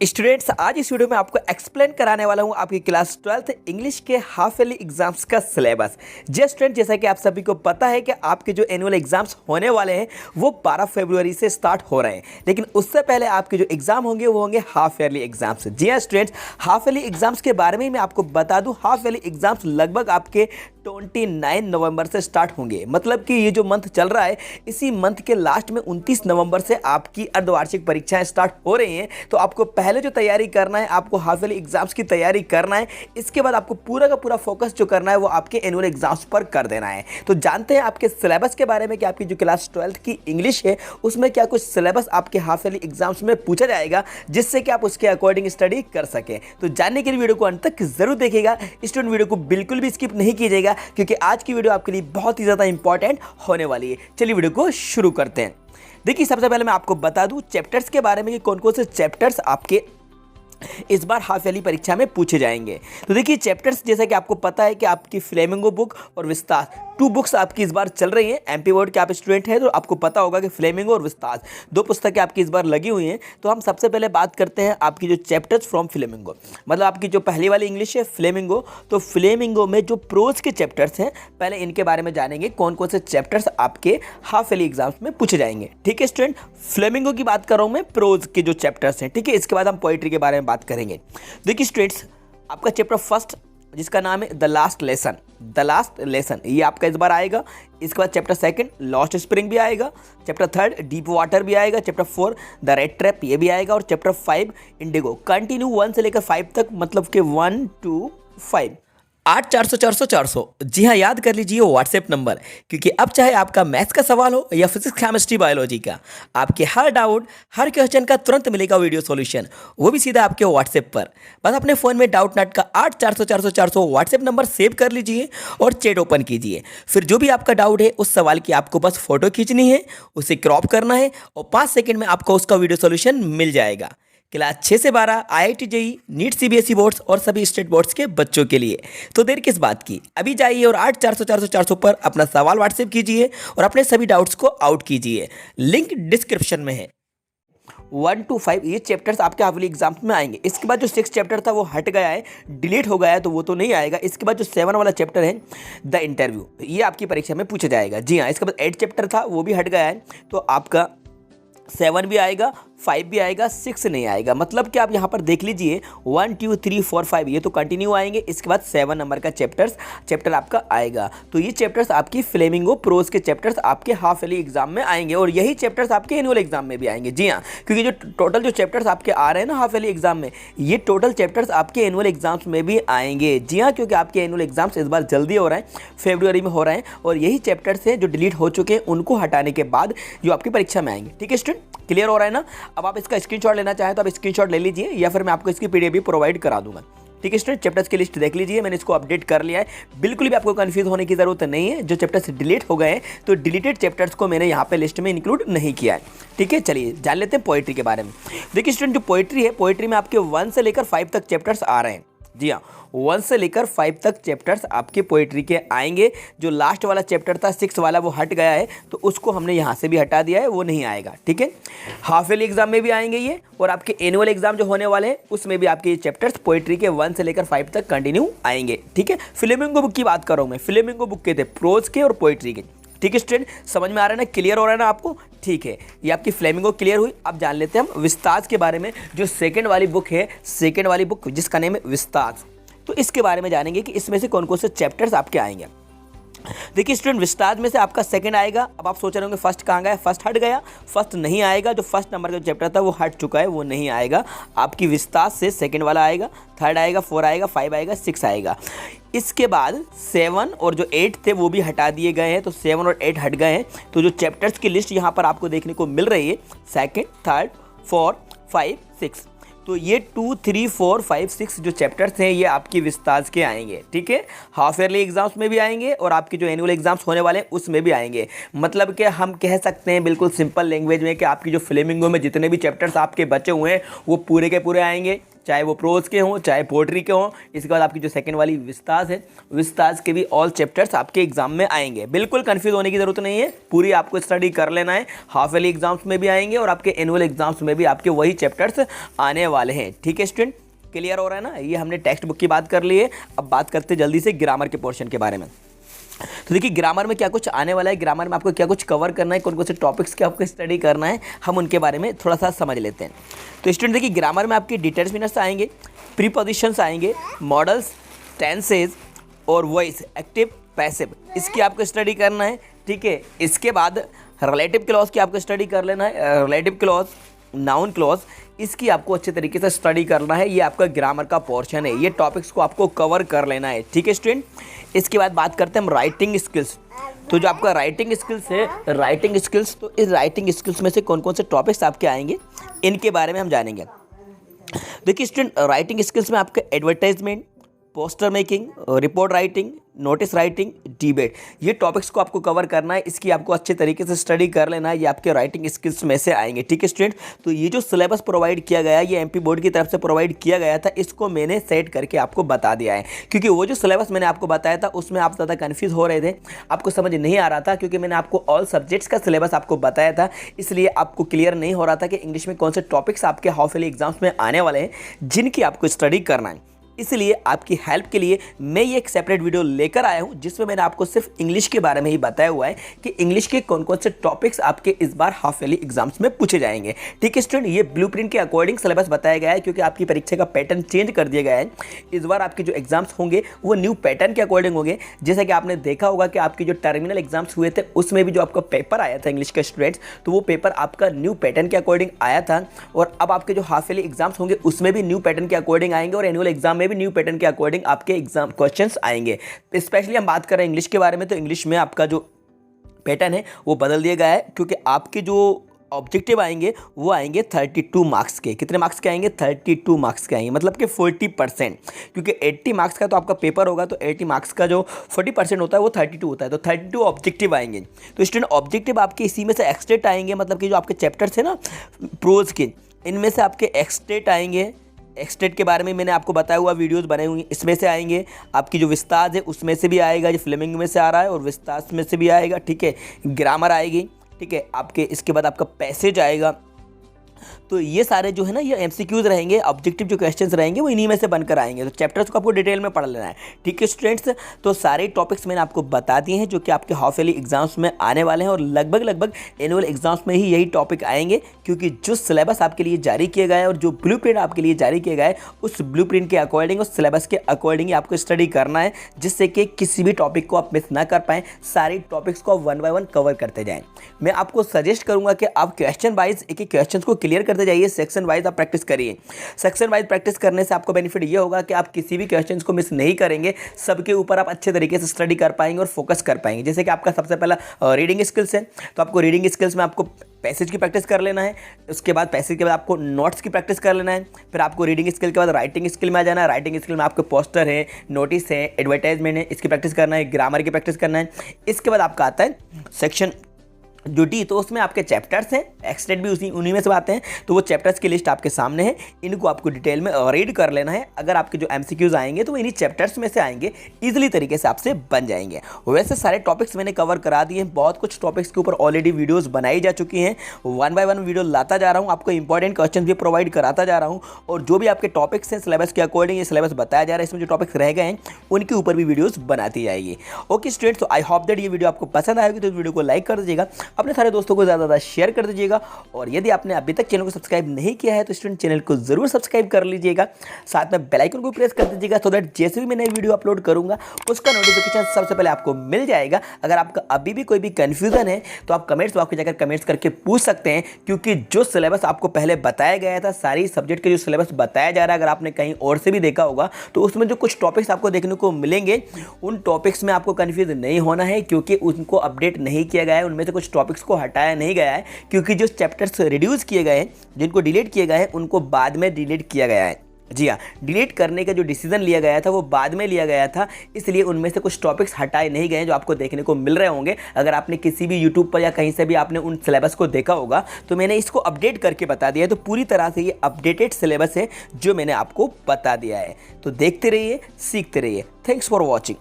Students, आज इस video में आपको एक्सप्लेन कराने वाला हूं आपकी क्लास 12th इंग्लिश के हाफ ईयरली एग्जाम्स का सिलेबस। जी स्टूडेंट, जैसा कि आप सभी को पता है कि आपके जो एनुअल एग्जाम्स होने वाले हैं वो 12 फरवरी से स्टार्ट हो रहे हैं, लेकिन उससे पहले आपके जो एग्जाम होंगे वो होंगे हाफ ईयरली एग्जाम्स। जी हाँ स्टूडेंट्स, हाफ ईयरली एग्जाम्स के बारे में मैं आपको बता दूं, हाफ ईयरली एग्जाम्स लगभग आपके 29 नवंबर से स्टार्ट होंगे। मतलब कि ये जो मंथ चल रहा है, इसी मंथ के लास्ट में 29 नवंबर से आपकी अर्धवार्षिक परीक्षाएं स्टार्ट हो रही हैं। तो आपको पहले जो तैयारी करना है, आपको हाफ ईयरली एग्जाम्स की तैयारी करना है। इसके बाद आपको पूरा का पूरा फोकस जो करना है वो आपके एनुअल एग्जाम्स पर कर देना है। तो जानते हैं आपके सिलेबस के बारे में कि आपकी जो क्लास 12th की इंग्लिश है उसमें क्या कुछ सिलेबस आपके हाफ ईयरली एग्जाम्स में पूछा जाएगा, जिससे कि आप उसके अकॉर्डिंग स्टडी कर सकें। तो जानने के लिए वीडियो को अंत तक जरूर देखिएगा स्टूडेंट, वीडियो को बिल्कुल भी स्किप नहीं कीजिएगा क्योंकि आज की वीडियो आपके लिए बहुत ही ज़्यादा इंपॉर्टेंट होने वाली है। चलिए वीडियो को शुरू करते हैं। देखिए, सबसे पहले मैं आपको बता दूं चैप्टर्स के बारे में कि कौन कौन से चैप्टर्स आपके इस बार हाफ ईयरली परीक्षा में पूछे जाएंगे। तो देखिए, चैप्टर्स जैसा कि आपको पता है कि आपकी फ्लेमिंगो बुक और विस्तार, 2 बुक्स आपकी इस बार चल रही हैं। एमपी बोर्ड के आप स्टूडेंट हैं तो आपको पता होगा कि फ्लेमिंगो और विस्तार 2 पुस्तकें आपकी इस बार लगी हुई हैं। तो हम सबसे पहले बात करते हैं आपकी जो चैप्टर्स फ्रॉम फ्लेमिंगो, मतलब आपकी जो पहली वाली इंग्लिश है फ्लेमिंगो। तो फ्लेमिंगो में जो प्रोज के चैप्टर्स हैं, पहले इनके बारे में जानेंगे कौन कौन से चैप्टर्स आपके हाफ ईयरली एग्जाम्स में पूछे जाएंगे। ठीक है स्टूडेंट, फ्लेमिंगो की बात कर रहा हूँ मैं, प्रोज के जो चैप्टर्स हैं। ठीक है, इसके बाद हम पोइट्री के बारे में बात करेंगे। देखिए स्टूडेंट्स, आपका चैप्टर फर्स्ट जिसका नाम है द लास्ट लेसन, ये आपका इस बार आएगा। इसके बाद चैप्टर सेकंड लॉस्ट स्प्रिंग भी आएगा, चैप्टर थर्ड डीप वाटर भी आएगा, चैप्टर 4 द रेड ट्रैप ये भी आएगा, और चैप्टर 5 इंडिगो। कंटिन्यू 1 से लेकर 5 तक, मतलब कि 1 2 5 8 400 400 400। जी हाँ, याद कर लीजिए व्हाट्सएप नंबर, क्योंकि अब चाहे आपका मैथ्स का सवाल हो या फिजिक्स केमिस्ट्री बायोलॉजी का, आपके हर डाउट हर क्वेश्चन का तुरंत मिलेगा वीडियो सॉल्यूशन, वो भी सीधा आपके व्हाट्सएप पर। बस अपने फ़ोन में डाउट नट का 8 400 400 400 व्हाट्सएप नंबर सेव कर लीजिए और चैट ओपन कीजिए। फिर जो भी आपका डाउट है उस सवाल की आपको बस फोटो खींचनी है, उसे क्रॉप करना है और 5 सेकंड में आपको उसका वीडियो सॉल्यूशन मिल जाएगा। क्लास 6 से 12 IIT JEE NEET CBSE boards और सभी स्टेट बोर्ड्स के बच्चों के लिए। तो देर किस बात की, अभी जाइए और 8 400 400 400 पर अपना सवाल व्हाट्सएप कीजिए और अपने सभी डाउट्स को आउट कीजिए। लिंक डिस्क्रिप्शन में है। 1 to 5 ये चैप्टर्स आपके हाफ ईयरली एग्जाम्स में आएंगे। इसके बाद जो 6 चैप्टर था वो हट गया है, डिलीट हो गया है, तो वो तो नहीं आएगा। इसके बाद जो 7 वाला चैप्टर है द इंटरव्यू, ये आपकी परीक्षा में पूछा जाएगा। जी हाँ, इसके बाद 8 चैप्टर था वो भी हट गया है, तो आपका 7 भी आएगा, 5 भी आएगा, 6 नहीं आएगा। मतलब कि आप यहाँ पर देख लीजिए 1 2 3 4 5 ये तो कंटिन्यू आएंगे। इसके बाद 7 नंबर का चैप्टर आपका आएगा। तो ये चैप्टर्स आपकी फ्लेमिंगो प्रोज के चैप्टर्स आपके हाफ ईयरली एग्जाम में आएंगे और यही चैप्टर्स आपके एनुअल एग्जाम में भी आएंगे। जी हाँ, क्योंकि जो टोटल जो चैप्टर्स आपके आ रहे हैं ना हाफ ईयरली एग्जाम में, ये टोटल चैप्टर्स आपके एनुअल एग्जाम्स में भी आएंगे। जी हाँ, क्योंकि आपके एनुअल एग्जाम्स इस बार जल्दी हो रहे हैं, फरवरी में हो रहे हैं, और यही चैप्टर्स हैं जो डिलीट हो चुके हैं, उनको हटाने के बाद जो आपकी परीक्षा में आएंगे। ठीक है स्टूडेंट, क्लियर हो रहा है ना? अब आप इसका स्क्रीनशॉट लेना चाहें तो आप स्क्रीनशॉट ले लीजिए, या फिर मैं आपको इसकी PDF भी प्रोवाइड करा दूंगा। ठीक है स्टूडेंट, चैप्टर्स की लिस्ट देख लीजिए, मैंने इसको अपडेट कर लिया है। बिल्कुल भी आपको कंफ्यूज होने की जरूरत नहीं है। जो चैप्टर्स डिलीट हो गए हैं तो डिलीटेड चैप्टर्स को मैंने यहाँ पे लिस्ट में इंक्लूड नहीं किया है। ठीक है, चलिए जान लेते हैं पोइट्री के बारे में। देखिए स्टूडेंट, जो पोइट्री है, पोइट्री में आपके 1 से लेकर 5 तक चैप्टर्स आ रहे हैं। जी हाँ, 1 से लेकर 5 तक चैप्टर्स आपके पोइट्री के आएंगे। जो लास्ट वाला चैप्टर था 6 वाला वो हट गया है, तो उसको हमने यहाँ से भी हटा दिया है, वो नहीं आएगा। ठीक है, हाफ ईयरली एग्जाम में भी आएंगे ये, और आपके एनुअल एग्जाम जो होने वाले हैं उसमें भी आपके ये चैप्टर्स पोइट्री के 1 से लेकर 5 तक कंटिन्यू आएंगे। ठीक है, फ्लेमिंगो बुक की बात कर रहा हूँ मैं, फ्लेमिंगो बुक के थे प्रोज के और पोइट्री के। ठीक है स्टूडेंट, समझ में आ रहा है ना, क्लियर हो रहा है ना आपको? ठीक है, ये आपकी फ्लेमिंगो क्लियर हुई। अब जान लेते हैं हम विस्तार के बारे में। जो सेकंड वाली बुक है, सेकंड वाली बुक जिसका नेम है विस्तार, तो इसके बारे में जानेंगे कि इसमें से कौन कौन से चैप्टर्स आपके आएंगे। देखिए स्टूडेंट, विस्तार में से आपका सेकंड आएगा। अब आप सोच रहे होंगे फर्स्ट कहाँ गया, फर्स्ट हट गया, फर्स्ट नहीं आएगा। जो फर्स्ट नंबर का चैप्टर था वो हट चुका है, वो नहीं आएगा। आपकी विस्तार से सेकंड वाला आएगा, थर्ड आएगा, 4 आएगा, 5 आएगा, 6 आएगा। इसके बाद 7 और जो 8 थे वो भी हटा दिए गए हैं, तो 7 और 8 हट गए हैं। तो जो चैप्टर्स की लिस्ट यहाँ पर आपको देखने को मिल रही है, सेकंड, थर्ड, 4 5 6, तो ये 2 3 4 5 6 जो चैप्टर्स हैं ये आपकी विस्तार के आएंगे। ठीक है, हाफ ईयरली एग्जाम्स में भी आएंगे और आपके जो एनुअल एग्जाम्स होने वाले हैं उसमें भी आएंगे। मतलब कि हम कह सकते हैं बिल्कुल सिंपल लैंग्वेज में कि आपकी जो फ्लेमिंगो में जितने भी चैप्टर्स आपके बचे हुए हैं वो पूरे के पूरे आएंगे। चाहे वो प्रोज के हों चाहे पोएट्री के हों। इसके बाद आपकी जो सेकंड वाली विस्ताज है, विस्ताज के भी ऑल चैप्टर्स आपके एग्जाम में आएंगे। बिल्कुल कंफ्यूज होने की ज़रूरत नहीं है, पूरी आपको स्टडी कर लेना है। हाफ ईयरली एग्जाम्स में भी आएंगे और आपके एनुअल एग्जाम्स में भी आपके वही चैप्टर्स आने वाले हैं। ठीक है स्टूडेंट, क्लियर हो रहा है ना। ये हमने टेक्स्ट बुक की बात कर ली है। अब बात करते जल्दी से ग्रामर के पोर्शन के बारे में। तो देखिए ग्रामर में क्या कुछ आने वाला है, ग्रामर में आपको क्या कुछ कवर करना है, कौन कौन से टॉपिक्स के आपको स्टडी करना है, हम उनके बारे में थोड़ा सा समझ लेते हैं। तो स्टूडेंट देखिए ग्रामर में आपके डिटरमिनर्स आएंगे, प्रीपोजिशंस आएंगे, मॉडल्स, टेंसेज और वॉइस, एक्टिव पैसिव, इसकी आपको स्टडी करना है। ठीक है, इसके बाद रिलेटिव क्लॉज की आपको स्टडी कर लेना है। रिलेटिव क्लॉज, नाउन क्लॉज, इसकी आपको अच्छे तरीके से स्टडी करना है। ये आपका ग्रामर का पोर्शन है, ये टॉपिक्स को आपको कवर कर लेना है। ठीक है स्टूडेंट, इसके बाद बात करते हैं हम राइटिंग स्किल्स। तो जो आपका राइटिंग स्किल्स है, राइटिंग स्किल्स, तो इस राइटिंग स्किल्स में से कौन कौन से टॉपिक्स आपके आएंगे इनके बारे में हम जानेंगे। देखिए स्टूडेंट राइटिंग स्किल्स में आपका advertisement, poster making, report writing, notice writing, debate, ये टॉपिक्स को आपको कवर करना है। इसकी आपको अच्छे तरीके से स्टडी कर लेना है, ये आपके राइटिंग स्किल्स में से आएंगे। ठीक है स्टूडेंट, तो ये जो सिलेबस प्रोवाइड किया गया है ये एमपी बोर्ड की तरफ से प्रोवाइड किया गया था, इसको मैंने सेट करके आपको बता दिया है। क्योंकि वो जो सिलेबस मैंने आपको बताया था उसमें आप ज़्यादा कन्फ्यूज हो रहे थे, आपको समझ नहीं आ रहा था, क्योंकि मैंने आपको ऑल सब्जेक्ट्स का सिलेबस आपको बताया था, इसलिए आपको क्लियर नहीं हो रहा था कि इंग्लिश में कौन से टॉपिक्स आपके हाफ ईयरली एग्जाम्स में आने वाले हैं जिनकी आपको स्टडी करना है। इसलिए आपकी हेल्प के लिए मैं ये एक सेपरेट वीडियो लेकर आया हूँ जिसमें मैंने आपको सिर्फ इंग्लिश के बारे में ही बताया हुआ है कि इंग्लिश के कौन कौन से टॉपिक्स आपके इस बार हाफ ईयरली एग्जाम्स में पूछे जाएंगे। ठीक है स्टूडेंट, ये ब्लूप्रिंट के अकॉर्डिंग सिलेबस बताया गया है, क्योंकि आपकी परीक्षा का पैटर्न चेंज कर दिया गया है। इस बार आपके जो एग्जाम्स होंगे वो न्यू पैटर्न के अकॉर्डिंग होंगे। जैसा कि आपने देखा होगा कि आपके जो टर्मिनल एग्जाम्स हुए थे उसमें भी जो आपका पेपर आया था इंग्लिश के स्टूडेंट्स, तो वो पेपर आपका न्यू पैटर्न के अकॉर्डिंग आया था। और अब आपके जो हाफ ईयरली एग्जाम्स होंगे उसमें भी न्यू पैटर्न के अकॉर्डिंग आएंगे और एनुअल एग्जाम में भी न्यू पैटर्न के अकॉर्डिंग आपके एग्जाम क्वेश्चंस आएंगे। स्पेशली हम बात कर रहे हैं इंग्लिश के बारे में, तो इंग्लिश में आपका जो पैटर्न है वो बदल दिया गया है, क्योंकि आपके जो ऑब्जेक्टिव आएंगे वो आएंगे 32 मार्क्स के। कितने मार्क्स के आएंगे? 32 मार्क्स के आएंगे, मतलब कि 40%। क्योंकि 80 मार्क्स का तो आपका पेपर होगा, तो 80 मार्क्स का जो 40% होता है वो 32 होता है, तो 32 ऑब्जेक्टिव आएंगे। तो स्टूडेंट ऑब्जेक्टिव आपके इसी में से एक्सटेट आएंगे, मतलब कि जो आपके चैप्टर्स है ना प्रोज के, इनमें से आपके एक्सटेट आएंगे। एक्सटेट के बारे में मैंने आपको बताया हुआ वीडियोस बनाए हुए, इसमें से आएंगे। आपकी जो विस्ताज है उसमें से भी आएगा, जो फ्लेमिंग में से आ रहा है, और विस्ताज में से भी आएगा। ठीक है, ग्रामर आएगी। ठीक है, आपके इसके बाद आपका पैसेज आएगा। तो ये सारे जो है ना ये एमसीक्यूज रहेंगे, ऑब्जेक्टिव जो क्वेश्चंस रहेंगे वो इन्हीं में से बनकर आएंगे। तो चैप्टर्स को आपको डिटेल में पढ़ लेना है। ठीक है स्टूडेंट्स, तो सारे टॉपिक्स मैंने आपको बता दिए हैं जो कि आपके हाफ ईयरली एग्जाम्स में आने वाले हैं, और लगभग एनुअल एग्जाम्स में ही यही टॉपिक आएंगे, क्योंकि जो सिलेबस आपके लिए जारी किया गया है और जो ब्लूप्रिंट आपके लिए जारी किया गया है उस ब्लूप्रिंट के अकॉर्डिंग, उस सिलेबस के अकॉर्डिंग ही आपको स्टडी करना है, जिससे कि किसी भी टॉपिक को आप मिस ना कर पाएँ, सारे टॉपिक्स को वन बाय वन कवर करते जाएँ। मैं आपको सजेस्ट करूँगा कि आप क्वेश्चन वाइज एक एक क्वेश्चन को क्लियर करते जाइए, सेक्शन वाइज आप प्रैक्टिस करिए। सेक्शन वाइज प्रैक्टिस करने से आपको बेनिफिट ये होगा कि आप किसी भी क्वेश्चंस को मिस नहीं करेंगे, सबके ऊपर आप अच्छे तरीके से स्टडी कर पाएंगे और फोकस कर पाएंगे। जैसे कि आपका सबसे पहला रीडिंग स्किल्स है, तो आपको रीडिंग स्किल्स में आपको पैसेज की प्रैक्टिस कर लेना है। उसके बाद पैसेज के बाद आपको नोट्स की प्रैक्टिस कर लेना है। फिर आपको रीडिंग स्किल के बाद राइटिंग स्किल में आ जाना है। राइटिंग स्किल में आपके पोस्टर है, नोटिस है, एडवर्टाइजमेंट है, इसकी प्रैक्टिस करना है। ग्रामर की प्रैक्टिस करना है। इसके बाद आपका आता है सेक्शन जो डी, तो उसमें आपके चैप्टर्स हैं, एक्सटेट भी उन्हीं में से आते हैं। तो वो चैप्टर्स की लिस्ट आपके सामने है, इनको आपको डिटेल में रीड कर लेना है। अगर आपके जो एमसीक्यूज आएंगे तो वो इन्हीं चैप्टर्स में से आएंगे, इजीली तरीके से आपसे बन जाएंगे। वैसे सारे टॉपिक्स मैंने कवर करा दिए हैं, बहुत कुछ टॉपिक्स के ऊपर ऑलरेडी वीडियोज़ बनाई जा चुकी हैं। वन बाय वन वीडियो लाता जा रहा हूँ, आपको इंपॉर्टेंट क्वेश्चन भी प्रोवाइड कराता जा रहा हूँ, और जो भी आपके टॉपिक्स हैं सिलेबस के अकॉर्डिंग ये सिलेबस बताया जा रहा है, इसमें जो टॉपिक्स रह गए हैं उनके ऊपर भी वीडियोज़ बनाती जाएगी। ओके स्टूडेंट्स, तो आई होप दैट ये वीडियो आपको पसंद आएगी, तो इस वीडियो को लाइक कर दीजिएगा, अपने सारे दोस्तों को ज़्यादा शेयर कर दीजिएगा, और यदि आपने अभी तक चैनल को सब्सक्राइब नहीं किया है तो स्टूडेंट चैनल को जरूर सब्सक्राइब कर लीजिएगा, साथ में बेल आइकन को प्रेस कर दीजिएगा, सो दैट जैसे भी मैं नई वीडियो अपलोड करूंगा उसका नोटिफिकेशन सबसे पहले आपको मिल जाएगा। अगर आपका अभी भी कोई भी कंफ्यूजन है तो आप कमेंट्स बॉक्स में जाकर कमेंट्स करके पूछ सकते हैं, क्योंकि जो सिलेबस आपको पहले बताया गया था, सारी सब्जेक्ट के जो सिलेबस बताया जा रहा है, अगर आपने कहीं और से भी देखा होगा तो उसमें जो कुछ टॉपिक्स आपको देखने को मिलेंगे उन टॉपिक्स में आपको कंफ्यूज नहीं होना है, क्योंकि उनको अपडेट नहीं किया गया है, उनमें से कुछ टॉपिक्स को हटाया नहीं गया है, क्योंकि जो चैप्टर्स रिड्यूस किए गए हैं, जिनको डिलीट किए गए हैं, उनको बाद में डिलीट किया गया है। जी हाँ, डिलीट करने का जो डिसीजन लिया गया था वो बाद में लिया गया था, इसलिए उनमें से कुछ टॉपिक्स हटाए नहीं गए जो आपको देखने को मिल रहे होंगे। अगर आपने किसी भी यूट्यूब पर या कहीं से भी आपने उन सिलेबस को देखा होगा तो मैंने इसको अपडेट करके बता दिया है। तो पूरी तरह से ये अपडेटेड सिलेबस है जो मैंने आपको बता दिया है। तो देखते रहिए, सीखते रहिए। Thanks for watching.